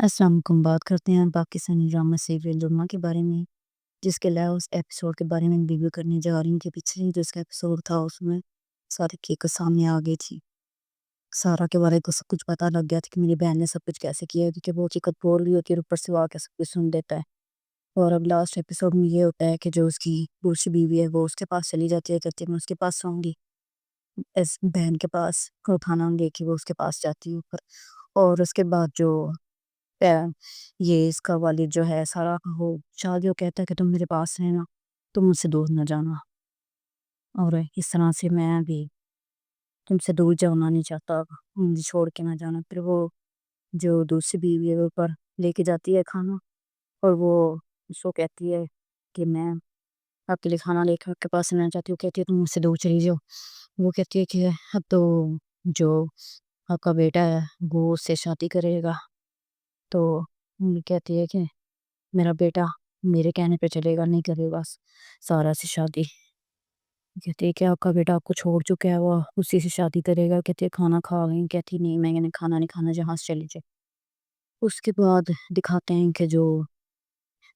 السلام علیکم۔ بات کرتے ہیں پاکستانی ڈرامہ سیریل ڈرامہ کے بارے میں، جس کے لاسٹ ایپیسوڈ کے بارے میں ریویو کرنے جا رہی ہوں کہ پچھلے جو اس کا ایپیسوڈ تھا اس میں ساری حقیقت سامنے آ گئی تھی۔ سارا کے بارے کو سب کچھ پتہ لگ گیا تھا کہ میری بہن نے سب کچھ کیسے کیا ہے، کیونکہ وہ حقیقت بول رہی ہوتی ہے اور اوپر سے وہ آ کے سب کچھ سن دیتا ہے۔ اور اب لاسٹ ایپیسوڈ میں یہ ہوتا ہے کہ جو اس کی دوسری بیوی ہے وہ اس کے پاس چلی جاتی ہے، کہتی ہے میں اس کے پاس آؤں گی، اس بہن کے پاس اٹھانا لے کے وہ اس کے پاس جاتی ہے اوپر۔ اور اس کے بعد جو یہ اس کا والد جو ہے سارا وہ شادیوں کہتا ہے کہ تم میرے پاس رہنا، تم مجھ سے دور نہ جانا، اور اس طرح سے میں بھی تم سے دور جانا نہیں چاہتا، مجھے چھوڑ کے نہ جانا۔ پھر وہ جو دوسری بیوی ہے وہ اوپر لے کے جاتی ہے کھانا، اور وہ اس کو کہتی ہے کہ میں آپ کے لیے کھانا لے کے آپ کے پاس رہنا چاہتی ہوں، کہتی ہے تم مجھ سے دور چلی جاؤ۔ وہ کہتی ہے کہ اب تو جو آپ کا بیٹا ہے وہ اس سے شادی کرے گا، تو کہتی ہے کہ میرا بیٹا میرے کہنے پہ چلے گا، نہیں کرے گا سارا سے شادی۔ کہتی ہے کہ آپ کا بیٹا آپ کو چھوڑ چکا ہے، وہ اسی سے شادی کرے گا۔ کہتی ہے کھانا کھا گئی، کہتی نہیں میں نے کھانا نہیں کھانا، جہاں سے چلی جائے۔ اس کے بعد دکھاتے ہیں کہ جو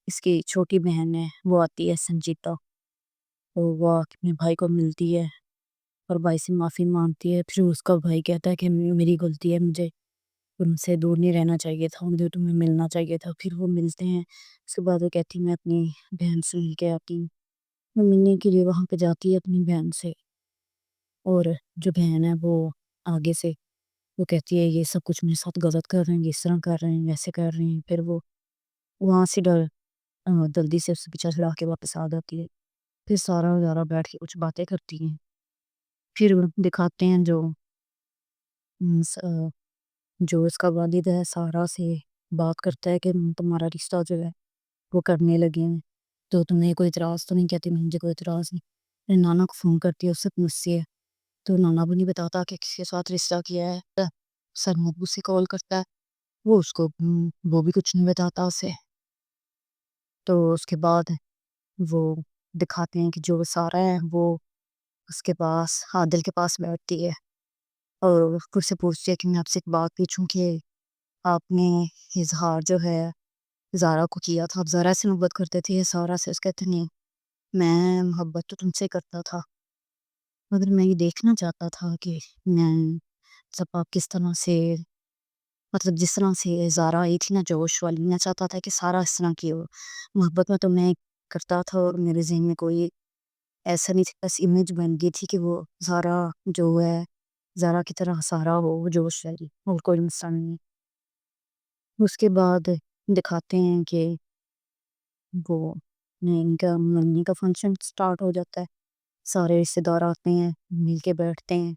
اس کی چھوٹی بہن ہے وہ آتی ہے سنجیتا، اور وہ اپنے بھائی کو ملتی ہے اور بھائی سے معافی مانگتی ہے۔ پھر اس کا بھائی کہتا ہے کہ میری غلطی ہے، مجھے تم سے دور نہیں رہنا چاہیے تھا، مجھے تمہیں ملنا چاہیے تھا۔ پھر وہ ملتے ہیں، اس کے بعد وہ کہتی میں اپنی بہن سے مل کے آتی ہوں۔ وہ ملنے کے لیے وہاں پہ جاتی ہے اپنی بہن سے، اور جو بہن ہے وہ آگے سے وہ کہتی ہے یہ سب کچھ میرے ساتھ غلط کر رہے ہیں، اس طرح کر رہے ہیں، ویسے کر رہے ہیں۔ پھر وہ وہاں سے جلدی سے اس سے پیچھا چھڑا کے واپس آ جاتی ہے۔ پھر سارا بیٹھ کے کچھ باتیں کرتی ہیں۔ پھر دکھاتے ہیں جو اس کا والد ہے سارا سے بات کرتا ہے کہ تمہارا رشتہ جو ہے وہ کرنے لگے ہیں، تو تمہیں کوئی اعتراض تو نہیں؟ کہتی مجھے کوئی اعتراض نہیں۔ پھر نانا کو فون کرتی ہے، اس سے پوچھتی ہے، تو نانا بھی نہیں بتاتا کہ کس کے ساتھ رشتہ کیا ہے۔ سرمبو سے کال کرتا ہے، وہ اس کو وہ بھی کچھ نہیں بتاتا اسے۔ تو اس کے بعد وہ دکھاتے ہیں کہ جو سارا ہے وہ اس کے پاس عادل کے پاس بیٹھتی ہے، اور اس سے پوچھتی ہے کہ میں آپ سے ایک بات پوچھوں کہ آپ نے اظہار جو ہے زارا کو کیا تھا، آپ زارا سے محبت کرتے تھے یا سارا سے؟ اس کہتے نہیں، میں محبت تو تم سے کرتا تھا، مگر میں یہ دیکھنا چاہتا تھا کہ میں جب آپ کس طرح سے مطلب جس طرح سے زارا آئی تھی نا جوش والی، میں چاہتا تھا کہ سارا اس طرح کی ہو۔ محبت میں تو میں کرتا تھا، اور میرے ذہن میں کوئی ایسا نہیں تھا، بس امیج بن گئی تھی کہ وہ زارا جو ہے زارا کی طرح سارا ہو جوش والی، اور کوئی مسئلہ نہیں ہے۔ اس کے بعد دکھاتے ہیں کہ وہ ان کا منگنی کا فنکشن سٹارٹ ہو جاتا ہے، سارے رشتے دار آتے ہیں، مل کے بیٹھتے ہیں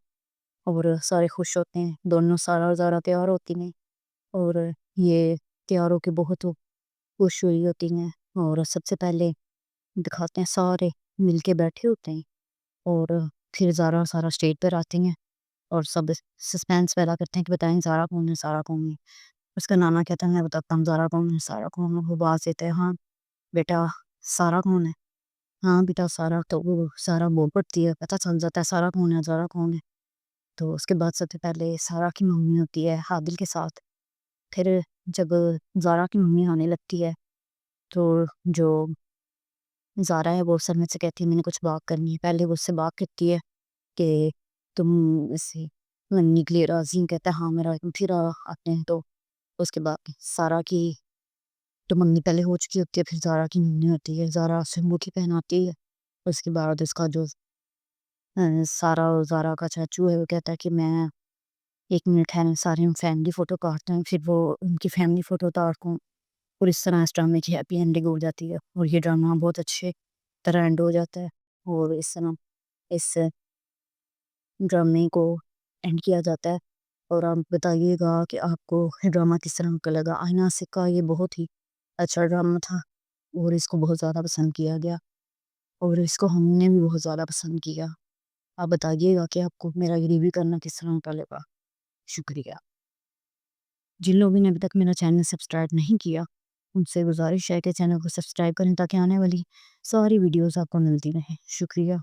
اور سارے خوش ہوتے ہیں، دونوں سارا اور زارا تیار ہوتی ہیں، اور یہ تیار ہو کے بہت خوش ہوئی ہوتی ہیں۔ اور سب سے پہلے دکھاتے ہیں سارے مل کے بیٹھے ہوتے ہیں، اور پھر زارا اور سارا اسٹیج پر آتی ہیں اور سب سسپینس پیدا کرتے ہیں کہ بتائیں زارا کون ہے، سارا کون ہے۔ اس کا نانا کہتا ہے میں بتاتا ہوں زارا کون ہے، سارا کون ہے۔ وہ باز دیتے ہیں ہاں بیٹا سارا کون ہے، ہاں بیٹا سارا، تو وہ سارا بول پڑتی ہے، پتہ چل جاتا ہے سارا کون ہے، زارا کون ہے۔ تو اس کے بعد سب سے پہلے سارا کی ممی ہوتی ہے عادل کے ساتھ۔ پھر جب زارا کی ممی آنے لگتی ہے تو جو زارا ہے وہ سرمت سے کہتی ہے میں نے کچھ بات کرنی ہے۔ پہلے وہ اس سے بات کرتی ہے کہ تم اس سے منگنی کے لیے راضی ہیں، کہتا ہے ہاں میرا، پھر آتے ہیں تو اس کے بعد سارا کی تو منگنی پہلے ہو چکی ہوتی ہے، پھر زارا کی منگنی ہوتی ہے، زارا سنبوٹی پہناتی ہے۔ اس کے بعد اس کا جو سارا اور زارا کا چاچو ہے وہ کہتا ہے کہ میں 1 منٹ ہے سارے فیملی فوٹو کاٹتے ہیں، پھر وہ ان کی فیملی فوٹو اتارتے ہیں، اور اس طرح اس ڈرامے کی ہیپی اینڈنگ ہو جاتی ہے، اور یہ ڈرامہ بہت اچھے طرح اینڈ ہو جاتا ہے۔ اور اس طرح اس ڈرامے کو اینڈ کیا جاتا ہے۔ اور آپ بتائیے گا کہ آپ کو یہ ڈرامہ کس طرح کا لگا۔ آئینہ سکہ یہ بہت ہی اچھا ڈرامہ تھا، اور اس کو بہت زیادہ پسند کیا گیا، اور اس کو ہم نے بھی بہت زیادہ پسند کیا۔ آپ بتائیے گا کہ آپ کو میرا یہ ریویو کرنا کس طرح کا لگا۔ شکریہ۔ جن لوگوں نے ابھی تک میرا چینل سبسکرائب نہیں کیا ان سے گزارش ہے کہ چینل کو سبسکرائب کریں تاکہ آنے والی ساری ویڈیوز آپ کو ملتی رہیں۔ شکریہ۔